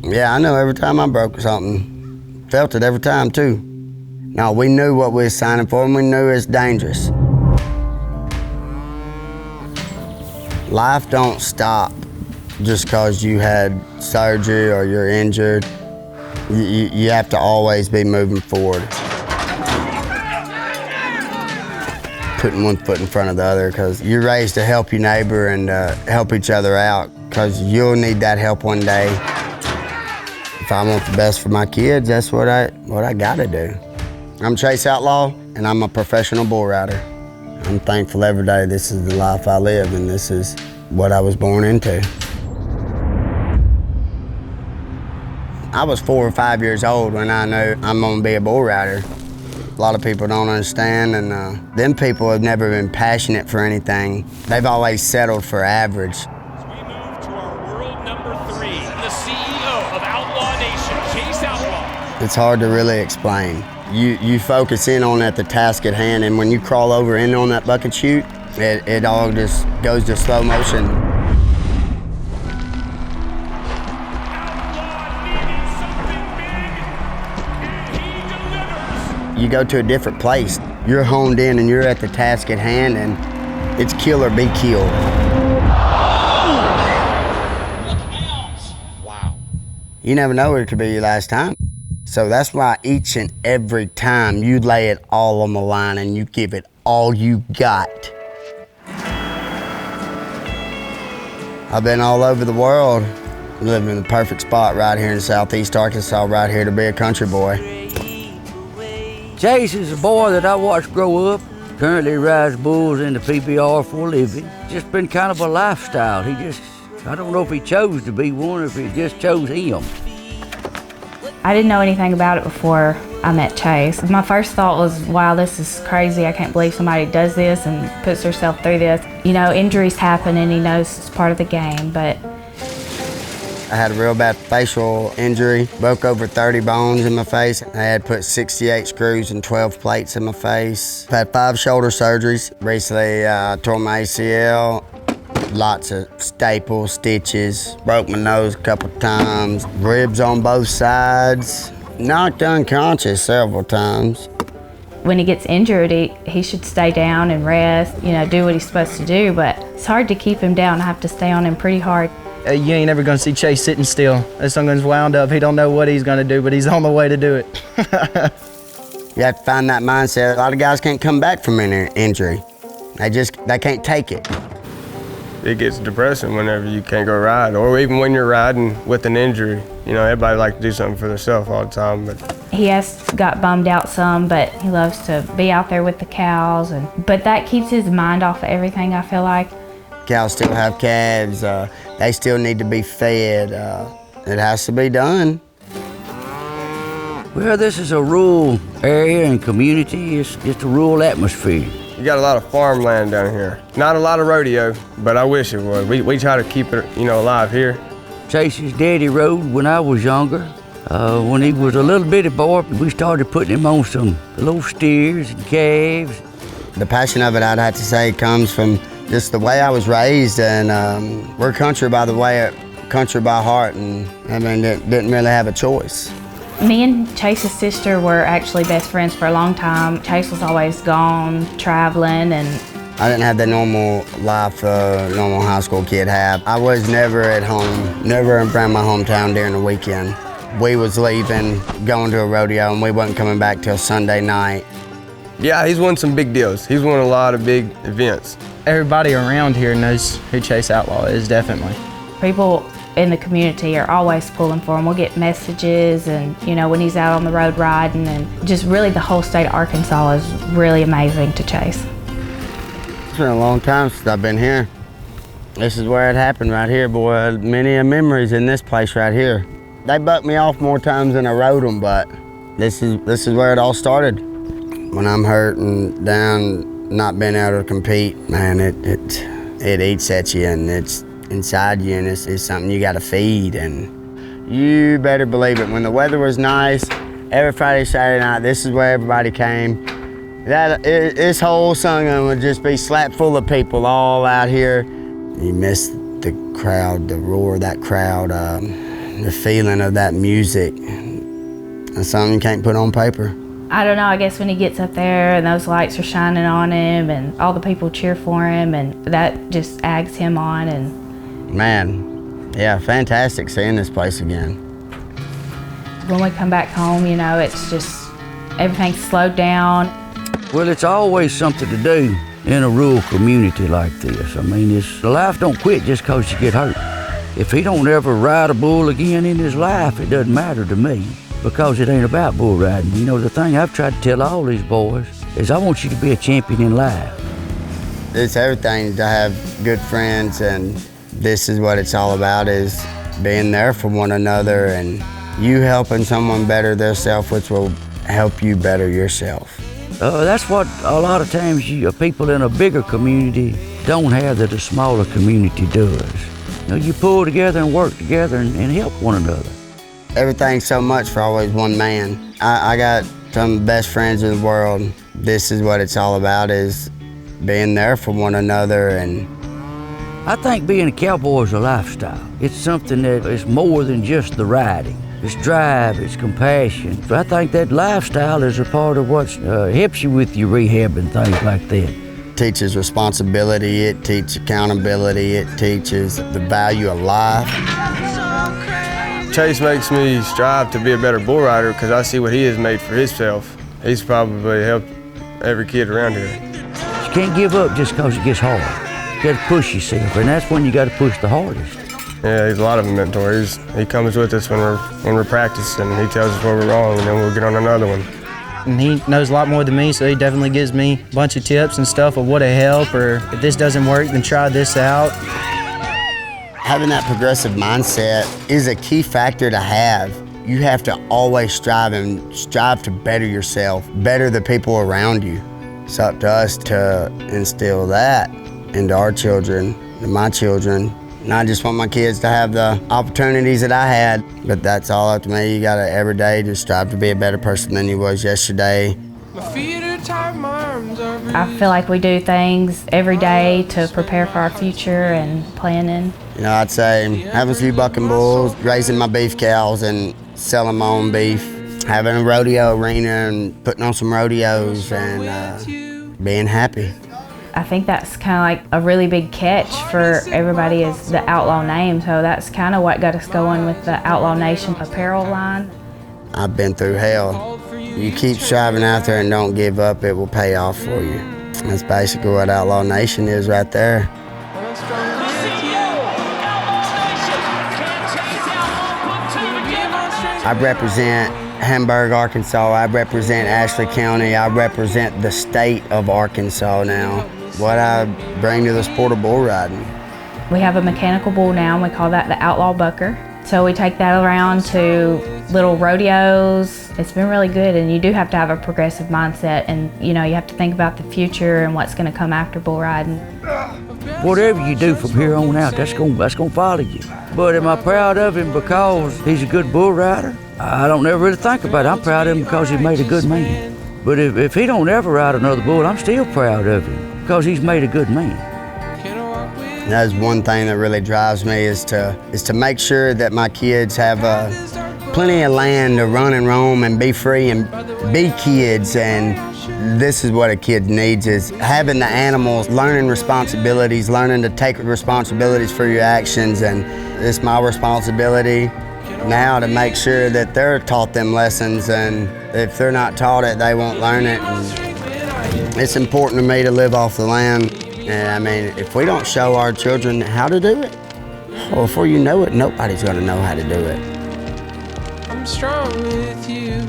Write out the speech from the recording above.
Yeah, I know every time I broke something. Felt it every time, too. No, we knew what we was signing for, and we knew it's dangerous. Life don't stop just because you had surgery or you're injured. You have to always be moving forward. Putting one foot in front of the other, because you're raised to help your neighbor and help each other out, because you'll need that help one day. If I want the best for my kids, that's what I gotta do. I'm Chase Outlaw, and I'm a professional bull rider. I'm thankful every day this is the life I live, and this is what I was born into. I was 4 or 5 years old when I knew I'm gonna be a bull rider. A lot of people don't understand, and them people have never been passionate for anything. They've always settled for average. As we move to our world number 3, the CEO of Outlaw Nation, Chase Outlaw. It's hard to really explain. You focus in on at the task at hand, and when you crawl over in on that bucket chute, it all just goes to slow motion. You go to a different place. You're honed in and you're at the task at hand, and it's kill or be killed. Wow. You never know it could be your last time. So that's why each and every time you lay it all on the line and you give it all you got. I've been all over the world, living in the perfect spot right here in Southeast Arkansas, right here to be a country boy. Chase is a boy that I watched grow up. Currently rides bulls in the PBR for a living. Just been kind of a lifestyle. I don't know if he chose to be one or if he just chose him. I didn't know anything about it before I met Chase. My first thought was, wow, this is crazy. I can't believe somebody does this and puts herself through this. You know, injuries happen and he knows it's part of the game, but I had a real bad facial injury, broke over 30 bones in my face. I had put 68 screws and 12 plates in my face. I've had 5 shoulder surgeries. Recently, tore my ACL, lots of staples, stitches, broke my nose a couple times, ribs on both sides, knocked unconscious several times. when he gets injured, he should stay down and rest, you know, do what he's supposed to do, but it's hard to keep him down. I have to stay on him pretty hard. You ain't never gonna see Chase sitting still. That son's wound up. He don't know what he's gonna do, but he's on the way to do it. You have to find that mindset. A lot of guys can't come back from an injury. They can't take it. It gets depressing whenever you can't go ride, or even when you're riding with an injury. You know, everybody likes to do something for themselves all the time, but he has got bummed out some, but he loves to be out there with the cows, but that keeps his mind off of everything, I feel like. Cows still have calves. They still need to be fed. It has to be done. Well, this is a rural area and community. It's just a rural atmosphere. you got a lot of farmland down here. Not a lot of rodeo, but I wish it was. We try to keep it, you know, alive here. Chase's daddy rode when I was younger. When he was a little bitty boy, we started putting him on some little steers and calves. The passion of it, I'd have to say, comes from just the way I was raised, and we're country by the way, country by heart, and I mean, didn't really have a choice. Me and Chase's sister were actually best friends for a long time. Chase was always gone, traveling, and I didn't have the normal life a normal high school kid have. I was never at home, never around my hometown during the weekend. We was leaving, going to a rodeo, and we wasn't coming back till Sunday night. Yeah, he's won some big deals. He's won a lot of big events. Everybody around here knows who Chase Outlaw is, definitely. people in the community are always pulling for him. We'll get messages, and you know, when he's out on the road riding, and just really the whole state of Arkansas is really amazing to Chase. It's been a long time since I've been here. This is where it happened right here, boy. Many memories in this place right here. They bucked me off more times than I rode them, but this is where it all started. When I'm hurt and down, not being able to compete, man, it eats at you, and it's inside you, and it's something you gotta feed. And you better believe it, when the weather was nice, every Friday, Saturday night, this is where everybody came. This whole sungum would just be slapped full of people all out here. You miss the crowd, the roar of that crowd. the feeling of that music. That's something you can't put on paper. I don't know, I guess when he gets up there and those lights are shining on him and all the people cheer for him, and that just eggs him on. And man, yeah, fantastic seeing this place again. When we come back home, you know, it's just, everything's slowed down. Well, it's always something to do in a rural community like this. I mean, life don't quit just because you get hurt. If he don't ever ride a bull again in his life, it doesn't matter to me, because it ain't about bull riding. You know, the thing I've tried to tell all these boys is I want you to be a champion in life. It's everything to have good friends, and this is what it's all about, is being there for one another and you helping someone better themselves, which will help you better yourself. That's what a lot of times people in a bigger community don't have that a smaller community does. You know, you pull together and work together and help one another. Everything's so much for always one man. I got some of the best friends in the world. This is what it's all about, is being there for one another. And I think being a cowboy is a lifestyle. It's something that is more than just the riding. It's drive, it's compassion. I think that lifestyle is a part of what helps you with your rehab and things like that. It teaches responsibility, it teaches accountability, it teaches the value of life. Chase makes me strive to be a better bull rider because I see what he has made for himself. He's probably helped every kid around here. You can't give up just because it gets hard. You got to push yourself, and that's when you got to push the hardest. Yeah, he's a lot of a mentor. He comes with us when we're practicing, and he tells us where we're wrong, and then we'll get on another one. And he knows a lot more than me, so he definitely gives me a bunch of tips and stuff of what to help, or if this doesn't work, then try this out. Having that progressive mindset is a key factor to have. You have to always strive to better yourself, better the people around you. It's up to us to instill that into our children, and my children. And I just want my kids to have the opportunities that I had, but that's all up to me. You gotta every day just strive to be a better person than you was yesterday. I feel like we do things every day to prepare for our future and planning. You know, I'd say having a few bucking bulls, raising my beef cows and selling my own beef, having a rodeo arena and putting on some rodeos and being happy. I think that's kind of like a really big catch for everybody is the Outlaw name, so that's kind of what got us going with the Outlaw Nation apparel line. I've been through hell. You keep striving out there and don't give up, it will pay off for you. That's basically what Outlaw Nation is right there. I represent Hamburg, Arkansas. I represent Ashley County. I represent the state of Arkansas now. What I bring to the sport of bull riding. We have a mechanical bull now, and we call that the Outlaw Bucker. So we take that around to little rodeos. It's been really good, and you do have to have a progressive mindset, and you know, you have to think about the future and what's going to come after bull riding. Whatever you do from here on out, that's gonna follow you. But am I proud of him because he's a good bull rider? I don't ever really think about it. I'm proud of him because he made a good man. But if he don't ever ride another bull, I'm still proud of him because he's made a good man. That's one thing that really drives me is to make sure that my kids have plenty of land to run and roam and be free and be kids. And this is what a kid needs, is having the animals, learning responsibilities, learning to take responsibilities for your actions. And it's my responsibility now to make sure that they're taught them lessons, and if they're not taught it, they won't learn it. And it's important to me to live off the land. And I mean, if we don't show our children how to do it, well, before you know it, nobody's gonna know how to do it. I'm strong with you.